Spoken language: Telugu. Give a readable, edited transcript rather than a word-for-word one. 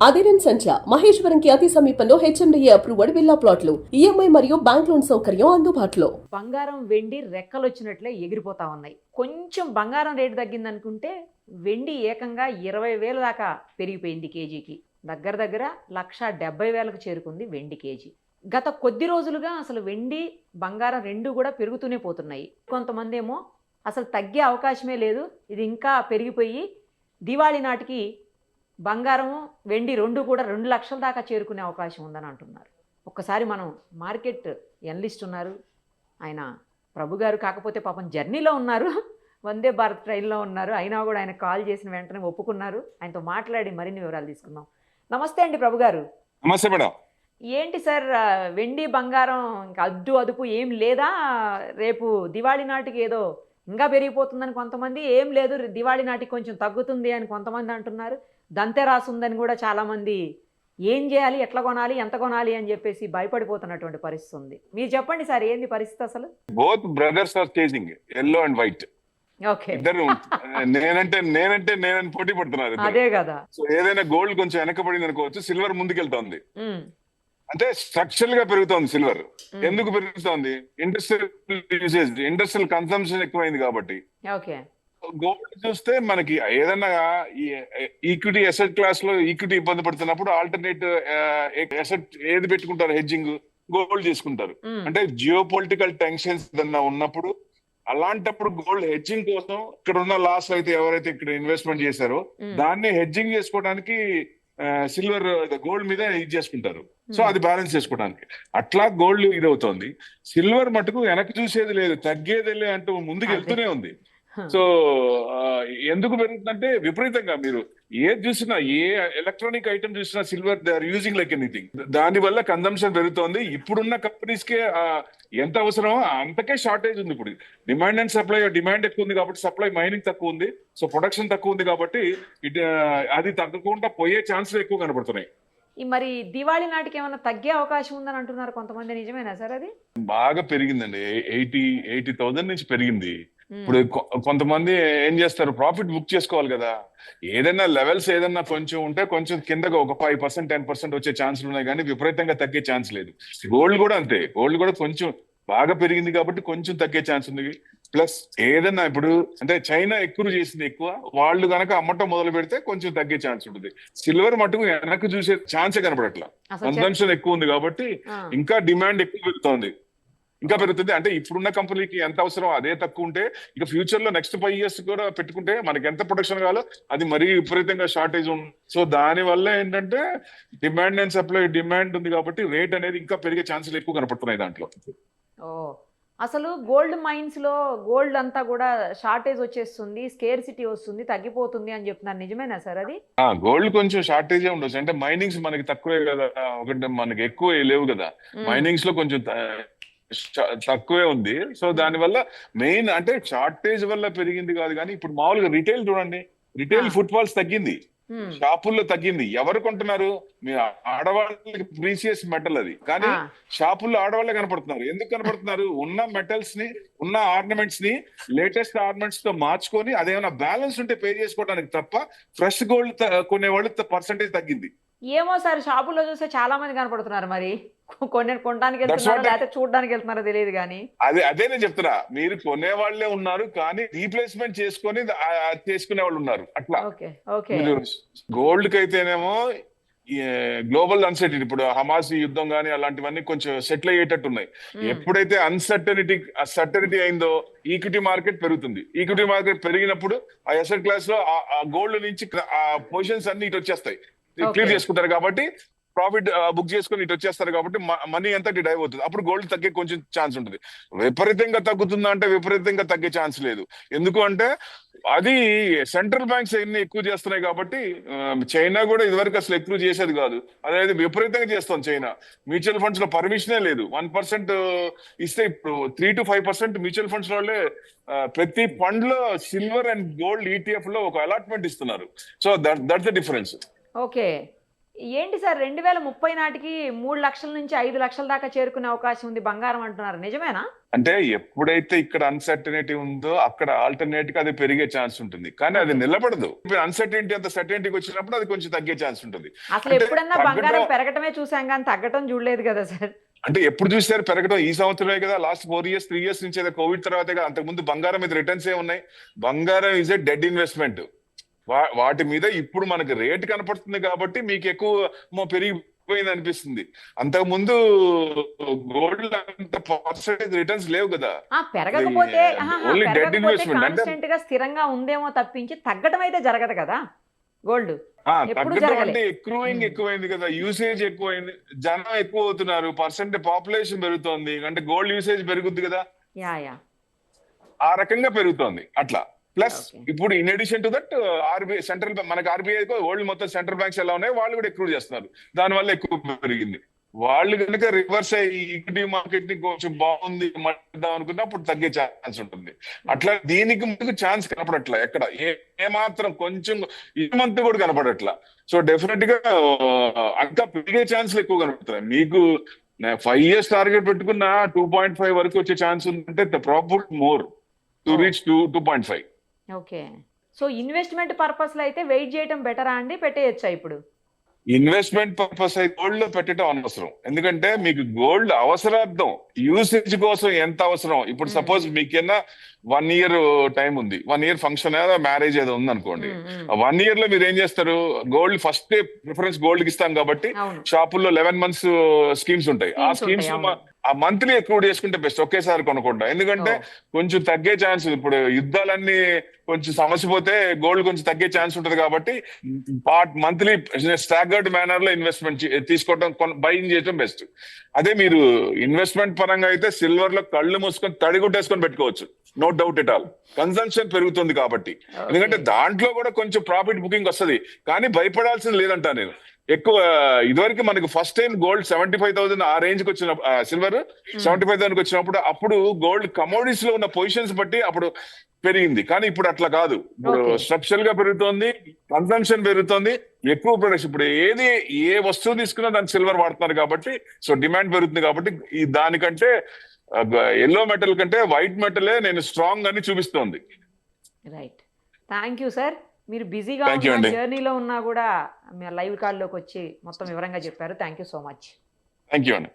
అధిరన్ సంచ మహేశ్వరంకి అతి సమీపంలో హెచ్ఎండిఏ అప్రూవ్డ్ విల్లా ప్లాట్లు ఈఎంఐ మరియు బ్యాంక్ లోన్ సౌకర్యం అందుబాటులో. బంగారం వెండి రెక్కలు వచ్చినట్లే ఎగిరిపోతా ఉన్నాయి. కొంచెం బంగారం రేటు తగ్గిందనుకుంటే వెండి ఏకంగా 20,000 దాకా పెరిగిపోయింది కేజీకి. దగ్గర దగ్గర 1,70,000కు చేరుకుంది వెండి కేజీ. గత కొద్ది రోజులుగా అసలు వెండి బంగారం రెండు కూడా పెరుగుతూనే పోతున్నాయి. కొంతమంది ఏమో అసలు తగ్గే అవకాశమే లేదు, ఇది ఇంకా పెరిగిపోయి దివాళీ నాటికి బంగారము వెండి రెండు కూడా 2 లక్షల దాకా చేరుకునే అవకాశం ఉందని అంటున్నారు. ఒక్కసారి మనం మార్కెట్ ఎనలిస్ట్ ఉన్నారు, ఆయన ప్రభు గారు, కాకపోతే పాపం జర్నీలో ఉన్నారు, వందే భారత్ ట్రైన్లో ఉన్నారు, అయినా కూడా ఆయన కాల్ చేసిన వెంటనే ఒప్పుకున్నారు. ఆయనతో మాట్లాడి మరిన్ని వివరాలు తీసుకుందాం. నమస్తే అండి ప్రభు గారు. నమస్తే మేడం. ఏంటి సార్, వెండి బంగారం ఇంకా అద్దు అదుపు ఏం లేదా? రేపు దివాళీ నాటికి ఏదో ఇంకా పెరిగిపోతుందని కొంతమంది, ఏం లేదు దివాళీ నాటికి కొంచెం తగ్గుతుంది అని కొంతమంది అంటున్నారు. దంతెరాసు ఉందని కూడా చాలామంది ఏం చేయాలి, ఎట్లా కొనాలి, ఎంత కొనాలి అని చెప్పేసి భయపడిపోతున్నటువంటి పరిస్థితి ఉంది. మీరు చెప్పండి సార్, ఏంది పరిస్థితి అసలు? Both brothers are chasing yellow and white. Okay, ఇద్దరు నేనంటే పోటీ పడుతున్నారు. అదే కదా. సో ఏదైనా గోల్డ్ కొంచెం వెనకబడింది అనుకోవచ్చు, సిల్వర్ ముందుకెళ్తోంది. అంటే స్ట్రక్చరల్ గా పెరుగుతోంది సిల్వర్. ఎందుకు పెరుగుతోంది? ఇండస్ట్రియల్ కన్సంప్షన్ ఎక్కువైంది కాబట్టి. ఓకే, గోల్డ్ చూస్తే మనకి ఏదైనా ఈక్విటీ అసెట్ క్లాస్ లో ఈక్విటీ ఇబ్బంది పడుతున్నప్పుడు ఆల్టర్నేట్ అసెట్ ఏది పెట్టుకుంటారు? హెడ్జింగ్, గోల్డ్ చేసుకుంటారు. అంటే జియో పొలిటికల్ టెన్షన్స్ ఏదన్నా ఉన్నప్పుడు, అలాంటప్పుడు గోల్డ్ హెడ్జింగ్ కోసం ఇక్కడ ఉన్న లాస్ అయితే ఎవరైతే ఇక్కడ ఇన్వెస్ట్మెంట్ చేశారో దాన్ని హెడ్జింగ్ చేసుకోవడానికి సిల్వర్ గోల్డ్ మీద ఇది చేసుకుంటారు. సో అది బ్యాలెన్స్ చేసుకోవడానికి అట్లా గోల్డ్ ఇది అవుతోంది. సిల్వర్ మటుకు వెనక్కి చూసేది లేదు, తగ్గేది అంటూ ముందుకు వెళ్తూనే ఉంది. సో ఎందుకు పెరుగుతుందంటే విపరీతంగా మీరు ఏది చూసినా, ఏ ఎలక్ట్రానిక్ ఐటమ్ చూసినా silver they are using like anything. దాని వల్ల కన్సంప్షన్ పెరుగుతోంది. ఇప్పుడున్న కంపెనీస్ కే ఎంత అవసరమో అంతకే షార్టేజ్ ఉంది. ఇప్పుడు డిమాండ్ అండ్ సప్లై, డిమాండ్ ఎక్కువ ఉంది కాబట్టి సప్లై, మైనింగ్ తక్కువ ఉంది, సో ప్రొడక్షన్ తక్కువ ఉంది కాబట్టి అది తగ్గకుండా పోయే ఛాన్సులు ఎక్కువ కనబడుతున్నాయి. మరి దివాళీ నాటికి ఏమైనా తగ్గే అవకాశం ఉందని అంటున్నారు కొంతమంది, నిజమేనా సార్ అది? బాగా పెరిగిందండి, 80,000 నుంచి పెరిగింది. ఇప్పుడు కొంతమంది ఏం చేస్తారు, ప్రాఫిట్ బుక్ చేసుకోవాలి కదా. ఏదైనా లెవెల్స్ ఏదైనా కొంచెం ఉంటే కొంచెం కిందగా ఒక 5%, 10% వచ్చే ఛాన్సులు ఉన్నాయి, కానీ విపరీతంగా తగ్గే ఛాన్స్ లేదు. గోల్డ్ కూడా అంతే, గోల్డ్ కూడా కొంచెం బాగా పెరిగింది కాబట్టి కొంచెం తగ్గే ఛాన్స్ ఉంది. ప్లస్ ఏదన్నా ఇప్పుడు అంటే చైనా ఎక్కువ చేసింది, ఎక్కువ వాళ్ళు కనుక అమ్మటం మొదలు పెడితే కొంచెం తగ్గే ఛాన్స్ ఉంటుంది. సిల్వర్ మటుకు వెనక్కి చూసే ఛాన్సే కనపడట్లా. కన్సంప్షన్ ఎక్కువ ఉంది కాబట్టి ఇంకా డిమాండ్ ఎక్కువ పెరుగుతోంది, ఇంకా పెరుగుతుంది. అంటే ఇప్పుడున్న కంపెనీకి ఎంత అవసరం అదే తక్కువ ఉంటే, ఇక ఫ్యూచర్ లో నెక్స్ట్ 5 years కూడా పెట్టుకుంటే మనకి ఎంత ప్రొడక్షన్ కావాలో అది మరీ విపరీతంగా షార్టేజ్ ఉంది. సో దాని వల్ల ఏంటంటే డిమాండ్ అండ్ సప్లై, డిమాండ్ ఉంది కాబట్టి రేట్ అనేది ఇంకా పెరిగే ఛాన్సులు ఎక్కువ కనపడుతున్నాయి దాంట్లో. అసలు గోల్డ్ మైన్స్ లో గోల్డ్ అంతా కూడా షార్టేజ్ వచ్చేస్తుంది, స్కేర్సిటీ వస్తుంది, తగ్గిపోతుంది అని చెప్తున్నారు, నిజమేనా సార్ అది? గోల్డ్ కొంచెం షార్టేజ్ ఉండొచ్చు. అంటే మైనింగ్స్ మనకి తక్కువే కదా, ఒకటి మనకి ఎక్కువ లేవు కదా, మైనింగ్స్ లో కొంచెం తక్కువే ఉంది. సో దానివల్ల మెయిన్ అంటే షార్టేజ్ వల్ల పెరిగింది కాదు, కానీ ఇప్పుడు మామూలుగా రిటైల్ చూడండి, రిటైల్ ఫుట్ఫాల్స్ తగ్గింది, షాపుల్లో తగ్గింది. ఎవరు కొంటున్నారు? మీ ఆడవాళ్ళకి ప్రీసియస్ మెటల్ అది, కానీ షాపుల్లో ఆడవాళ్ళే కనపడుతున్నారు. ఎందుకు కనపడుతున్నారు? ఉన్న మెటల్స్ ని, ఉన్న ఆర్నమెంట్స్ ని లేటెస్ట్ ఆర్నమెంట్స్ తో మార్చుకొని అదేమైనా బ్యాలెన్స్ ఉంటే పే చేసుకోవడానికి తప్ప ఫ్రెష్ గోల్డ్ కొనేవాళ్ళు పర్సెంటేజ్ తగ్గింది. ఏమో సార్, షాపుల్లో చూస్తే చాలా మంది కనపడుతున్నారు, మరి కొనడానికి వెళ్తున్నారో లేకపోతే చూడడానికి వెళ్తున్నారో తెలియదు కానీ. అదే నేను చెప్తున్నా, మీరు కొనే వాళ్ళే ఉన్నారు కానీ రీప్లేస్మెంట్ చేసుకుని చేసుకునే వాళ్ళు ఉన్నారు. అట్లా గోల్డ్ కి అయితేనేమో గ్లోబల్ అన్సర్టనిటీ, ఇప్పుడు హమాస్ యుద్ధం కానీ అలాంటివన్నీ కొంచెం సెటిల్ అయ్యేటట్టు ఉన్నాయి. ఎప్పుడైతే సర్టనిటీ అయిందో ఈక్విటీ మార్కెట్ పెరుగుతుంది. ఈక్విటీ మార్కెట్ పెరిగినప్పుడు ఆ అసెట్ క్లాస్ లో ఆ గోల్డ్ నుంచి ఆ పొజిషన్స్ అన్ని ఇటు వచ్చేస్తాయి, క్లియర్ చేసుకుంటారు కాబట్టి ప్రాఫిట్ బుక్ చేసుకుని ఇటు వచ్చేస్తారు కాబట్టి మనీ అంతా డైవ్ అవుతుంది. అప్పుడు గోల్డ్ తగ్గే కొంచెం ఛాన్స్ ఉంటుంది. విపరీతంగా తగ్గుతుందా అంటే విపరీతంగా తగ్గే ఛాన్స్ లేదు. ఎందుకు అంటే అది సెంట్రల్ బ్యాంక్స్ ఎన్ని ఎక్కువ చేస్తున్నాయి కాబట్టి. చైనా కూడా ఇదివరకు అసలు ఎక్కువ చేసేది కాదు, అదేది విపరీతంగా చేస్తుంది చైనా. మ్యూచువల్ ఫండ్స్ లో పర్మిషనే లేదు, 1% ఇస్తే ఇప్పుడు 3 to 5% మ్యూచువల్ ఫండ్స్ వాళ్ళే ప్రతి ఫండ్ లో సిల్వర్ అండ్ గోల్డ్ ETF లో ఒక అలాట్మెంట్ ఇస్తున్నారు. So that's the difference. Okay, ఏంటి సార్ 2030 నాటికి 3 లక్షల నుంచి 5 లక్షల దాకా చేరుకునే అవకాశం ఉంది బంగారం అంటున్నారు, నిజమేనా? అంటే ఎప్పుడైతే ఇక్కడ అన్సర్టనిటీ ఉందో అక్కడ ఆల్టర్నేట్ గా అది పెరిగే ఛాన్స్ ఉంటుంది, కానీ అది Okay. నిలబడదు. అన్సర్టనిటీ అంత సర్టనిటీకి వచ్చినప్పుడు అది కొంచెం తగ్గే ఛాన్స్ ఉంటుంది. అసలు అంటే ఎప్పుడన్నా తగ్గడం బంగారం పెరగటమే చూసాం కానీ తగ్గటం చూడలేదు కదా సార్. అంటే ఎప్పుడు చూసారు పెరగడం? ఈ సంవత్సరమే కదా, లాస్ట్ 4 years 3 years నుంచి ఏదో కోవిడ్ తర్వాతే కదా. అంతకుముందు బంగారం మీద రిటర్న్స్ ఏ ఉన్నాయి. బంగారం ఈజ్ ఏ డెడ్ ఇన్వెస్ట్మెంట్. వాటి మీద ఇప్పుడు మనకి రేట్ కనపడుతుంది కాబట్టి మీకు ఎక్కువ పెరిగిపోయింది అనిపిస్తుంది. అంతకు ముందు గోల్డ్ అంత పర్సెంటేజ్ రిటర్న్స్ లేవు కదా. పెరగకపోతే ఓన్లీ డెడ్ ఇన్వెస్ట్మెంట్. అంటే కాన్స్టెంట్ గా స్థిరంగా ఉందేమో తప్పించి తగ్గడం అయితే జరగదు కదా గోల్డ్. ఎప్పుడు తగ్గడం జరగలే. అంటే ఎక్కువైంది కదా, యూసేజ్ ఎక్కువైంది, జనం ఎక్కువ అవుతున్నారు, పాపులేషన్ పెరుగుతోంది, అంటే గోల్డ్ యూసేజ్ పెరుగుద్ది కదా, యా యా ఆ రకంగా పెరుగుతోంది అట్లా. Plus Okay. ఇప్పుడు in addition to that RBI central మనకి ఆర్బీఐ వరల్డ్ మొత్తం సెంట్రల్ బ్యాంక్స్ ఎలా ఉన్నాయి, వాళ్ళు కూడా ఎక్కువ చేస్తున్నారు, దానివల్ల ఎక్కువ పెరిగింది. వాళ్ళు కనుక రివర్స్ అయ్యి ఈక్విటీ మార్కెట్ ని కొంచెం బాగుంది మాట్లాడదాం అనుకున్నా అప్పుడు తగ్గే ఛాన్స్ ఉంటుంది. అట్లా దీనికి ముందుకు ఛాన్స్ కనపడట్లా ఎక్కడ, ఏ మాత్రం కొంచెం ఈ మంత్ కూడా కనపడట్లా. సో డెఫినెట్ గా ఇంకా పెరిగే ఛాన్స్లు ఎక్కువ కనపడుతున్నాయి. మీకు 5 years టార్గెట్ పెట్టుకున్న 2.5 వరకు వచ్చే ఛాన్స్ ఉందంటే the probable more to reach 2.5. Okay. So investment purpose లో అయితే వెయిట్ చేయడం బెటరా అండి, పెట్టేయచ్చా ఇప్పుడు? ఇన్వెస్ట్మెంట్ పర్పస్ అయితే గోల్డ్ లో పెట్టడం అనవసరం. ఎందుకంటే మీకు గోల్డ్ అవసరార్థం, యూసేజ్ కోసం ఎంత అవసరం. ఇప్పుడు సపోజ్ మీకన్నా 1 year టైం ఉంది, 1 year ఫంక్షన్ ఏదో మ్యారేజ్ ఏదో ఉంది అనుకోండి. 1 year లో మీరు ఏం చేస్తారు? గోల్డ్ ఫస్ట్ ప్రిఫరెన్స్ గోల్డ్ కి ఇస్తాం కాబట్టి అవును. షాపుల్లో 11 months స్కీమ్స్ ఉంటాయి. ఆ Schemes స్కీమ్స్ ఉంటాయి, అవును. ఆ మంత్లీ ఎక్కువ చేసుకుంటే బెస్ట్, ఒకేసారి కొనుక్కుంటా. ఎందుకంటే కొంచెం తగ్గే ఛాన్స్, ఇప్పుడు యుద్ధాలన్నీ కొంచెం సమస్య పోతే గోల్డ్ కొంచెం తగ్గే ఛాన్స్ ఉంటుంది కాబట్టి మంత్లీ స్టాగర్డ్ మేనర్ లో ఇన్వెస్ట్మెంట్ తీసుకోవడం, బయింగ్ చేయడం బెస్ట్. అదే మీరు ఇన్వెస్ట్మెంట్ పరంగా అయితే సిల్వర్ లో కళ్ళు మూసుకొని తడిగుట్టేసుకొని పెట్టుకోవచ్చు, no doubt at all. Consumption పెరుగుతుంది కాబట్టి. ఎందుకంటే దాంట్లో కూడా కొంచెం ప్రాఫిట్ బుకింగ్ వస్తుంది, కానీ భయపడాల్సింది లేదంటా నేను. ఎక్కువ ఇదివరకు మనకి ఫస్ట్ టైం గోల్డ్ 75,000 ఆ రేంజ్ కి వచ్చిన సిల్వర్ 75,000 వచ్చినప్పుడు అప్పుడు గోల్డ్ కమోడిటీస్ లో ఉన్న పొజిషన్స్ బట్టి అప్పుడు పెరిగింది. కానీ ఇప్పుడు అట్లా కాదు. ఇప్పుడు Okay. స్ట్రక్చరల్ గా పెరుగుతోంది, కన్సంప్షన్ పెరుగుతోంది, ఎక్కువ ప్రొడక్షన్. ఇప్పుడు ఏ వస్తువు తీసుకున్నా దానికి సిల్వర్ వాడుతున్నారు కాబట్టి, సో డిమాండ్ పెరుగుతుంది కాబట్టి దానికంటే ఎల్లో మెటల్ కంటే వైట్ మెటలే నేను స్ట్రాంగ్ అని చూపిస్తోంది. రైట్. Thank you sir. మీరు బిజీగా Thank you ఉన్న అండి. జర్నీలో ఉన్నా కూడా లైవ్ కాల్లోకి వచ్చి మొత్తం వివరంగా చెప్పారు. Thank you so much. Thank you అండి.